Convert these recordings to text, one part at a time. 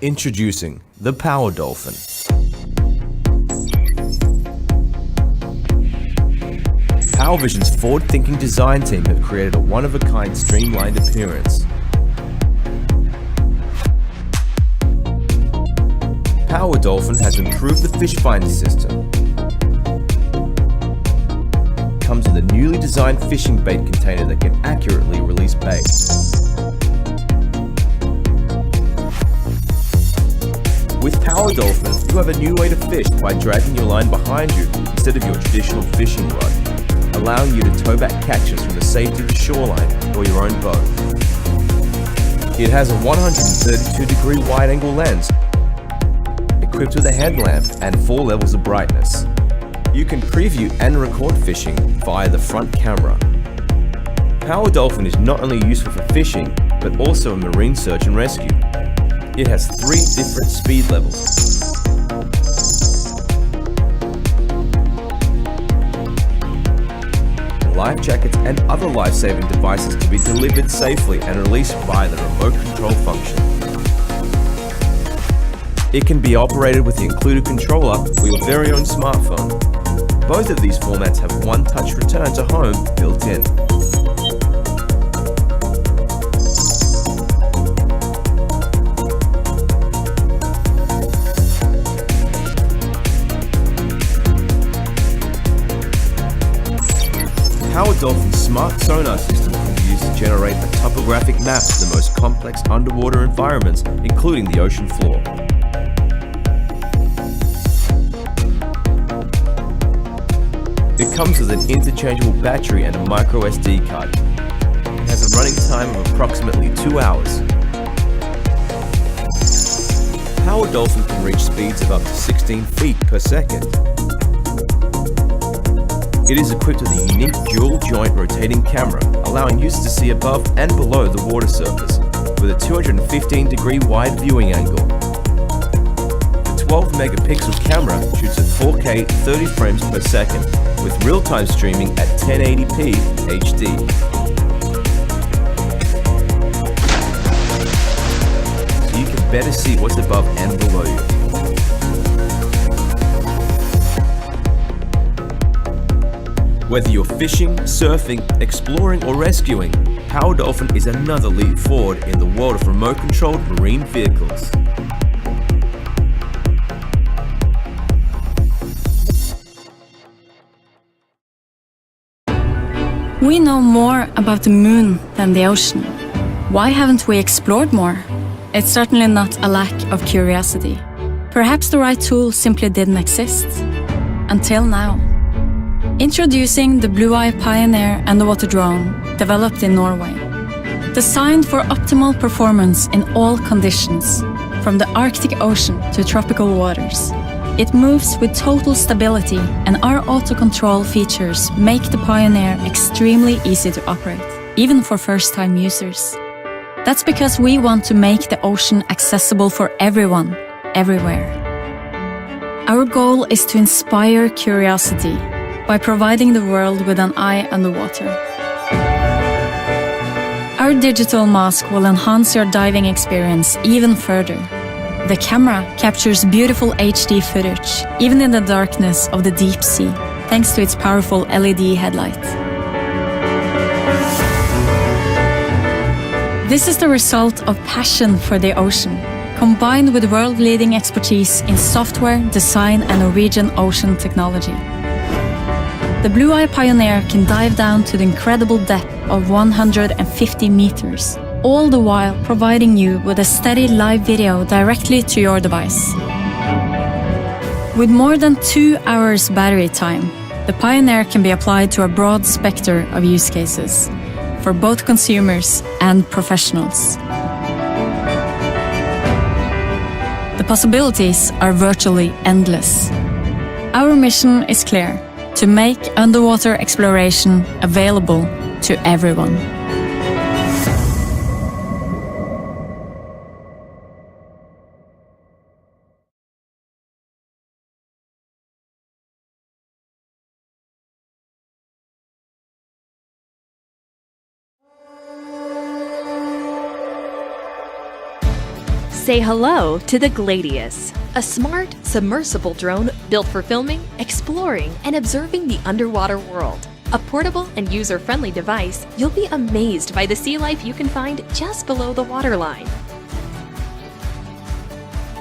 Introducing the Power Dolphin. PowerVision's forward-thinking design team have created a one-of-a-kind streamlined appearance. Power Dolphin has improved the fish finder system. Comes with a newly designed fishing bait container that can accurately release bait. With Power Dolphin, you have a new way to fish by dragging your line behind you instead of your traditional fishing rod, allowing you to tow back catches from the safety of the shoreline or your own boat. It has a 132-degree wide-angle lens, equipped with a headlamp and 4 levels of brightness. You can preview and record fishing via the front camera. Power Dolphin is not only useful for fishing, but also in marine search and rescue. It has 3 different speed levels. Life jackets and other life-saving devices can be delivered safely and released via the remote control function. It can be operated with the included controller or your very own smartphone. Both of these formats have one-touch return to home built in. Power Dolphin's smart sonar system can be used to generate a topographic map of the most complex underwater environments, including the ocean floor. It comes with an interchangeable battery and a micro SD card. It has a running time of approximately 2 hours. Power Dolphin can reach speeds of up to 16 feet per second. It is equipped with a unique dual-joint rotating camera, allowing users to see above and below the water surface, with a 215-degree wide viewing angle. The 12-megapixel camera shoots at 4K 30 frames per second, with real-time streaming at 1080p HD. So you can better see what's above and below you. Whether you're fishing, surfing, exploring or rescuing, Power Dolphin is another leap forward in the world of remote-controlled marine vehicles. We know more about the moon than the ocean. Why haven't we explored more? It's certainly not a lack of curiosity. Perhaps the right tool simply didn't exist. Until now. Introducing the Blue Eye Pioneer underwater drone, developed in Norway. Designed for optimal performance in all conditions, from the Arctic Ocean to tropical waters. It moves with total stability, and our auto-control features make the Pioneer extremely easy to operate, even for first-time users. That's because we want to make the ocean accessible for everyone, everywhere. Our goal is to inspire curiosity by providing the world with an eye underwater. Our digital mask will enhance your diving experience even further. The camera captures beautiful HD footage, even in the darkness of the deep sea, thanks to its powerful LED headlight. This is the result of passion for the ocean, combined with world-leading expertise in software, design and Norwegian ocean technology. The Blue Eye Pioneer can dive down to the incredible depth of 150 meters, all the while providing you with a steady live video directly to your device. With more than 2 hours battery time, the Pioneer can be applied to a broad spectrum of use cases, for both consumers and professionals. The possibilities are virtually endless. Our mission is clear: to make underwater exploration available to everyone. Say hello to the Gladius, a smart, submersible drone built for filming, exploring, and observing the underwater world. A portable and user-friendly device, you'll be amazed by the sea life you can find just below the waterline.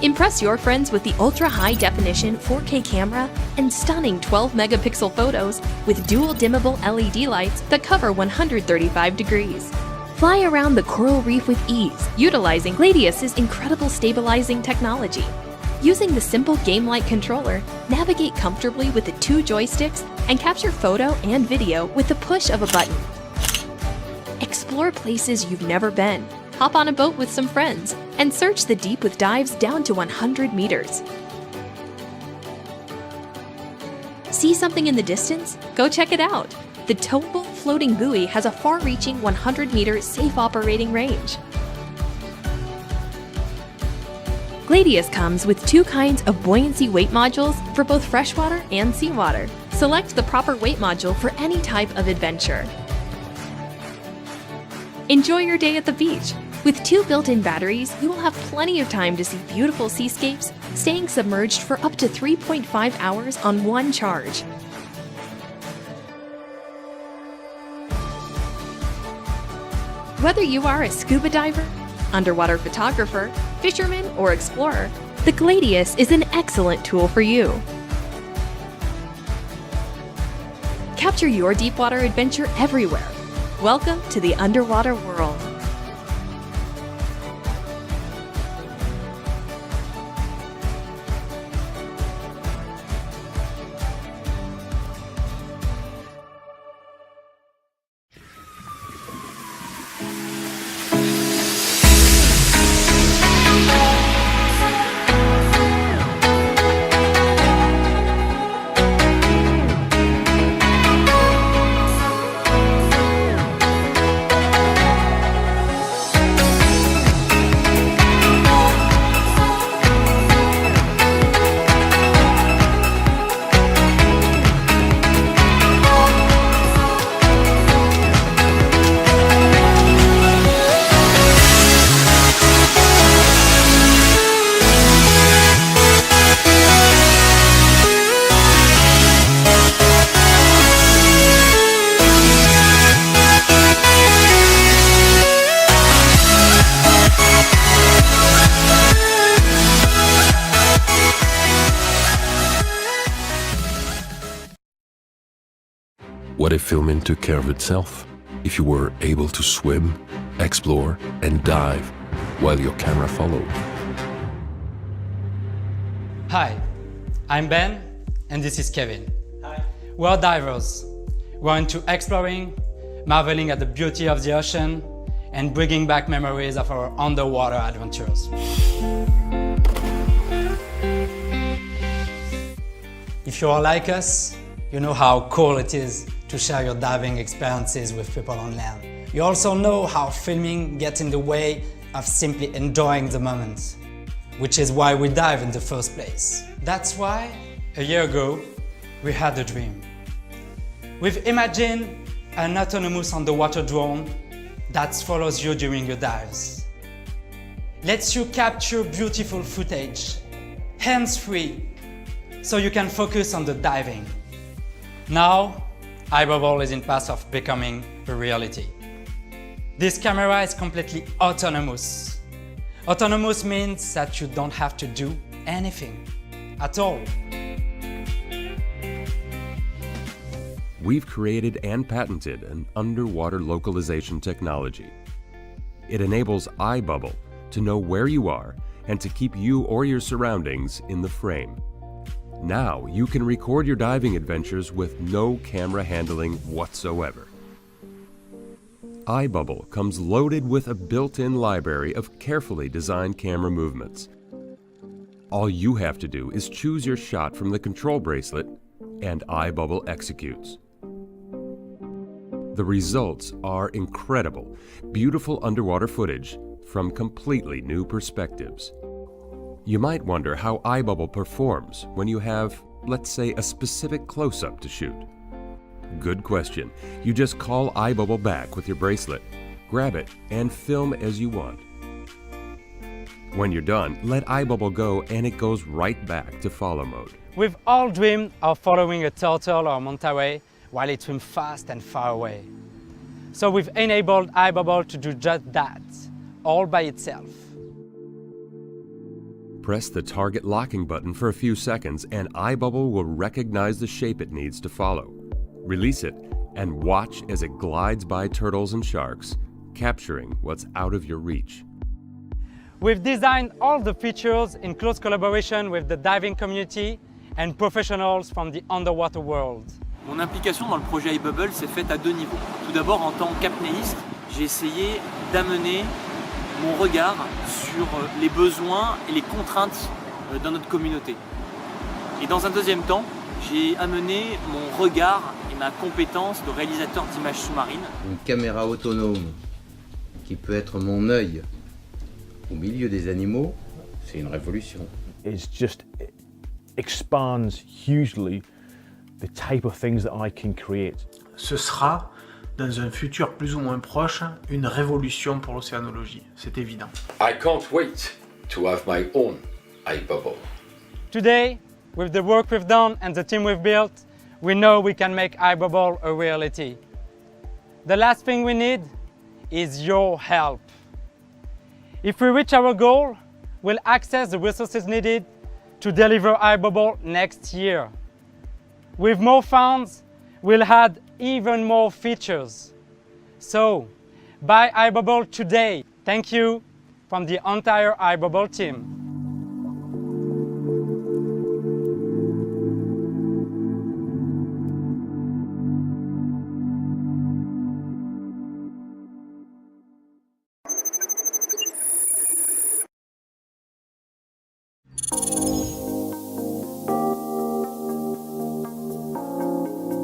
Impress your friends with the ultra-high-definition 4K camera and stunning 12-megapixel photos with dual dimmable LED lights that cover 135 degrees. Fly around the coral reef with ease, utilizing Gladius's incredible stabilizing technology. Using the simple game-like controller, navigate comfortably with the 2 joysticks and capture photo and video with the push of a button. Explore places you've never been. Hop on a boat with some friends and search the deep with dives down to 100 meters. See something in the distance? Go check it out. The towable floating buoy has a far-reaching 100-meter safe operating range. Gladius comes with 2 kinds of buoyancy weight modules for both freshwater and seawater. Select the proper weight module for any type of adventure. Enjoy your day at the beach. With 2 built-in batteries, you will have plenty of time to see beautiful seascapes, staying submerged for up to 3.5 hours on 1 charge. Whether you are a scuba diver, underwater photographer, fisherman, or explorer, the Gladius is an excellent tool for you. Capture your deepwater adventure everywhere. Welcome to the underwater world. What if filming took care of itself? If you were able to swim, explore, and dive while your camera followed? Hi, I'm Ben, and this is Kevin. Hi. We're divers. We're into exploring, marveling at the beauty of the ocean, and bringing back memories of our underwater adventures. If you are like us, you know how cool it is to share your diving experiences with people on land. You also know how filming gets in the way of simply enjoying the moment, which is why we dive in the first place. That's why, a year ago, we had a dream. We've imagined an autonomous underwater drone that follows you during your dives. Lets you capture beautiful footage, hands-free, so you can focus on the diving. Now, iBubble is in path of becoming a reality. This camera is completely autonomous. Autonomous means that you don't have to do anything at all. We've created and patented an underwater localization technology. It enables iBubble to know where you are and to keep you or your surroundings in the frame. Now you can record your diving adventures with no camera handling whatsoever. iBubble comes loaded with a built-in library of carefully designed camera movements. All you have to do is choose your shot from the control bracelet, and iBubble executes. The results are incredible, beautiful underwater footage from completely new perspectives. You might wonder how iBubble performs when you have, let's say, a specific close-up to shoot. Good question. You just call iBubble back with your bracelet, grab it, and film as you want. When you're done, let iBubble go and it goes right back to follow mode. We've all dreamed of following a turtle or manta ray while it swims fast and far away. So we've enabled iBubble to do just that, all by itself. Press the target locking button for a few seconds and iBubble will recognize the shape it needs to follow. Release it and watch as it glides by turtles and sharks, capturing what's out of your reach. We've designed all the features in close collaboration with the diving community and professionals from the underwater world. Mon implication dans le projet iBubble s'est faite à deux niveaux. Tout d'abord, en tant qu'apnéiste, j'ai essayé d'amener mon regard sur les besoins et les contraintes dans notre communauté. Et dans un deuxième temps, j'ai amené mon regard et ma compétence de réalisateur d'images sous-marines. Une caméra autonome qui peut être mon œil au milieu des animaux, c'est une révolution. It expands hugely the type of things that I can create. Ce sera, dans un futur plus ou moins proche, une révolution pour l'océanologie, c'est évident. I can't wait to have my own iBubble. Today, with the work we've done and the team we've built, we know we can make iBubble a reality. The last thing we need is your help. If we reach our goal, we'll access the resources needed to deliver iBubble next year. With more funds, we'll add even more features. So, buy iBubble today. Thank you from the entire iBubble team.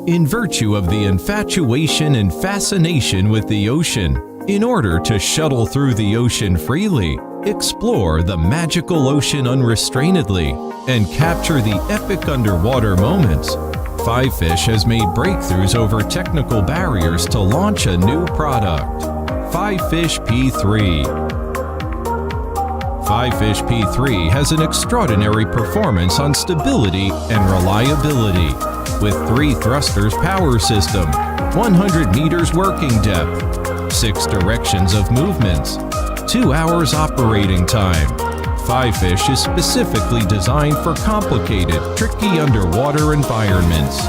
In virtue of the infatuation and fascination with the ocean, in order to shuttle through the ocean freely, explore the magical ocean unrestrainedly, and capture the epic underwater moments, Fivefish has made breakthroughs over technical barriers to launch a new product, Fivefish P3. Fivefish P3 has an extraordinary performance on stability and reliability, with 3 thrusters power system, 100 meters working depth, 6 directions of movements, 2 hours operating time. Fivefish is specifically designed for complicated, tricky underwater environments.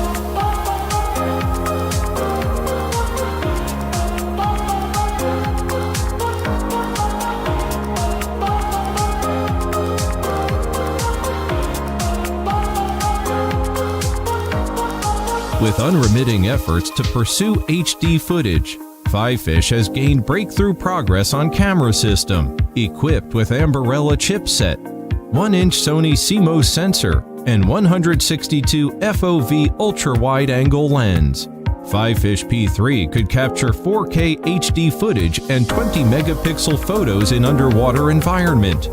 With unremitting efforts to pursue HD footage, Fivefish has gained breakthrough progress on camera system, equipped with Ambarella chipset, 1-inch Sony CMOS sensor, and 162 FOV ultra-wide-angle lens. Fivefish P3 could capture 4K HD footage and 20 megapixel photos in underwater environment.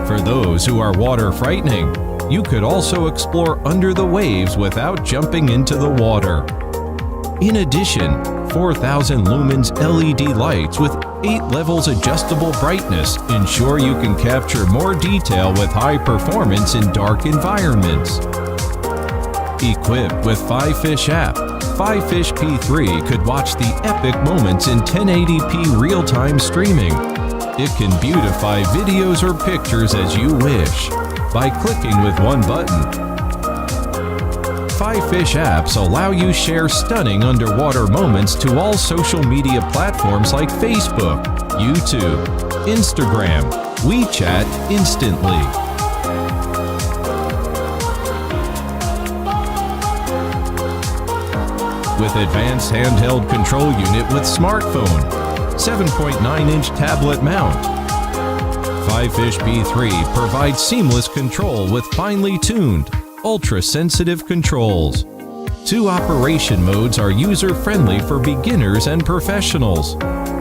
For those who are water frightening, you could also explore under the waves without jumping into the water. In addition, 4,000 lumens LED lights with 8 levels adjustable brightness ensure you can capture more detail with high performance in dark environments. Equipped with Fivefish app, Fivefish P3 could watch the epic moments in 1080p real-time streaming. It can beautify videos or pictures as you wish by clicking with one button. Fivefish apps allow you share stunning underwater moments to all social media platforms like Facebook, YouTube, Instagram, WeChat instantly. With advanced handheld control unit with smartphone, 7.9-inch tablet mount, Fivefish P3 provides seamless control with finely tuned, ultra-sensitive controls. 2 operation modes are user-friendly for beginners and professionals.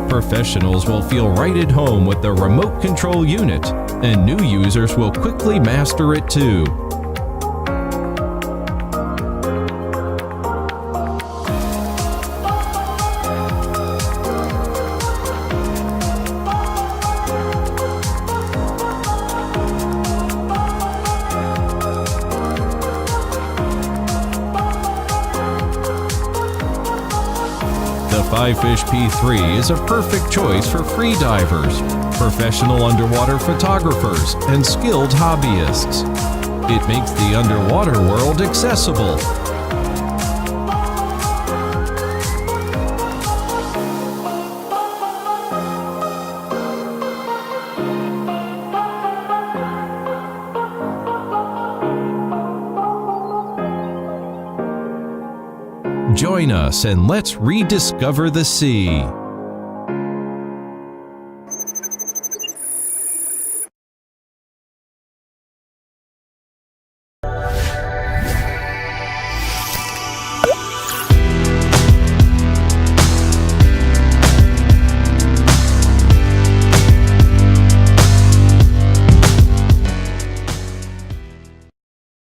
Professionals will feel right at home with the remote control unit, and new users will quickly master it too. 5Fish P3 is a perfect choice for free divers, professional underwater photographers, and skilled hobbyists. It makes the underwater world accessible. Join us and let's rediscover the sea.